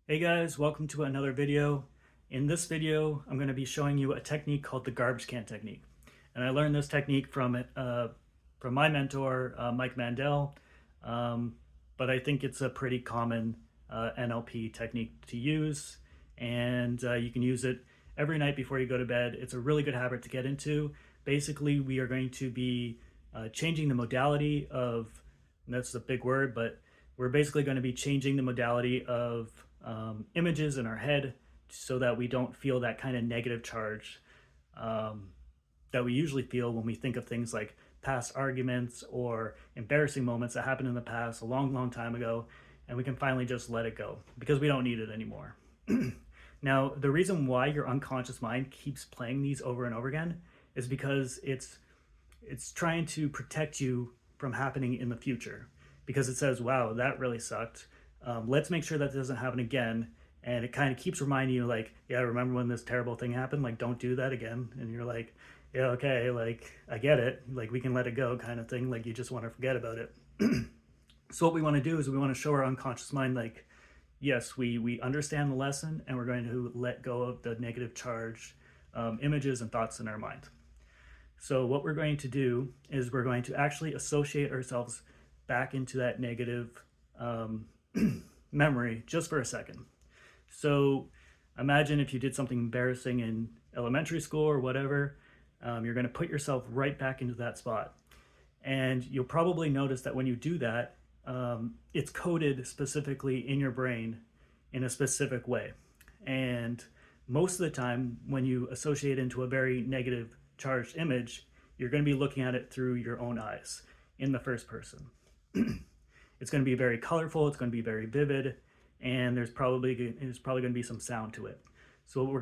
Hey guys, welcome to another video. In this video, I'm going to be showing you a technique called the garbage can technique. And I learned this technique from my mentor, Mike Mandel, but I think it's a pretty common NLP technique to use, and you can use it every night before you go to bed. It's a really good habit to get into. Basically, we are going to be changing the modality of, and that's a big word, but we're basically going to be changing the modality of images in our head so that we don't feel that kind of negative charge um, that we usually feel when we think of things like past arguments or embarrassing moments that happened in the past a long, long time ago, and we can finally just let it go because we don't need it anymore. Now, the reason why your unconscious mind keeps playing these over and over again is because it's trying to protect you from happening in the future, because it says, wow, that really sucked. Let's make sure that doesn't happen again. And it kind of keeps reminding you, like, yeah, remember when this terrible thing happened? Like, don't do that again. And you're like, yeah, okay, like, I get it. Like, we can let it go, kind of thing. Like, you just want to forget about it. So what we want to do is we want to show our unconscious mind, like, yes, we understand the lesson, and we're going to let go of the negative charge images and thoughts in our mind. So what we're going to do is we're going to actually associate ourselves back into that negative memory just for a second. So imagine if you did something embarrassing in elementary school or whatever, you're going to put yourself right back into that spot. And you'll probably notice that when you do that, it's coded specifically in your brain in a specific way. And most of the time, when you associate into a very negative charged image, you're going to be looking at it through your own eyes in the first person. It's going to be very colorful, it's going to be very vivid, and there's probably going to be some sound to it. So what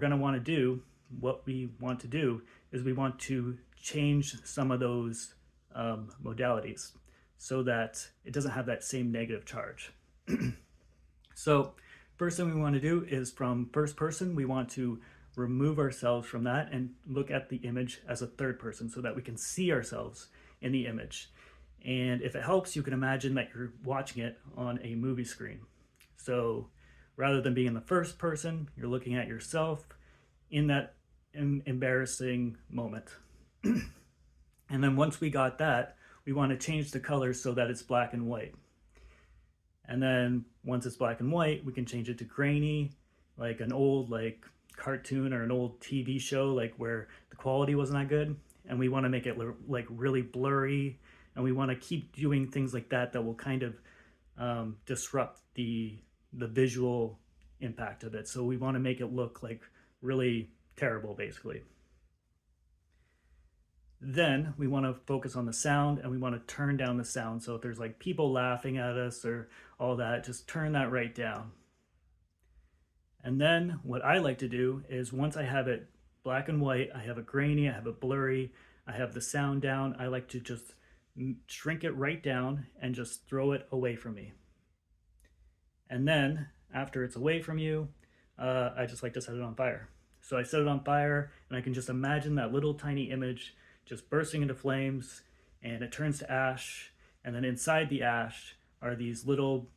we want to do is we want to change some of those modalities so that it doesn't have that same negative charge. So first thing we want to do is, from first person, we want to remove ourselves from that and look at the image as a third person so that we can see ourselves in the image. And if it helps, you can imagine that you're watching it on a movie screen. So rather than being in the first person, you're looking at yourself in that embarrassing moment. And then once we got that, we want to change the color so that it's black and white. And then once it's black and white, we can change it to grainy, like an old cartoon or an old TV show, like where the quality wasn't that good. And we want to make it like really blurry, and we want to keep doing things like that that will kind of disrupt the visual impact of it. So we want to make it look like really terrible, basically. Then we want to focus on the sound, and we want to turn down the sound. So if there's like people laughing at us or all that, just turn that right down. And then what I like to do is, once I have it black and white, I have it grainy, I have it blurry, I have the sound down, I like to just shrink it right down and just throw it away from me. And then after it's away from you, I just like to set it on fire. So I set it on fire, and I can just imagine that little tiny image just bursting into flames, and it turns to ash. And then inside the ash are these little,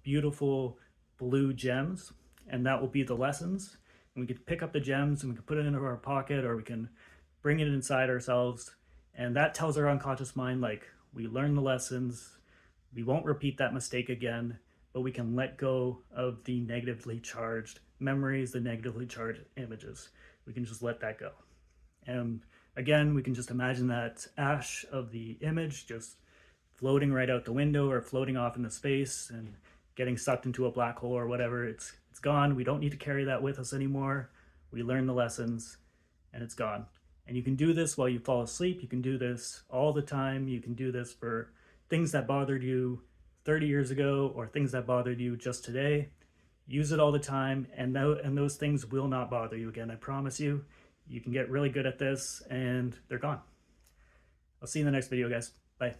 beautiful blue gems, and that will be the lessons. And we could pick up the gems and we can put it into our pocket, or we can bring it inside ourselves. And that tells our unconscious mind, like, we learned the lessons, we won't repeat that mistake again, but we can let go of the negatively charged memories, the negatively charged images. We can just let that go. And again, we can just imagine that ash of the image just floating right out the window or floating off into space and getting sucked into a black hole or whatever. It's gone. We don't need to carry that with us anymore. We learned the lessons, and it's gone. And you can do this while you fall asleep. You can do this all the time. You can do this for things that bothered you 30 years ago or things that bothered you just today. Use it all the time, and those things will not bother you again. I promise you. You can get really good at this, and they're gone. I'll see you in the next video, guys. Bye.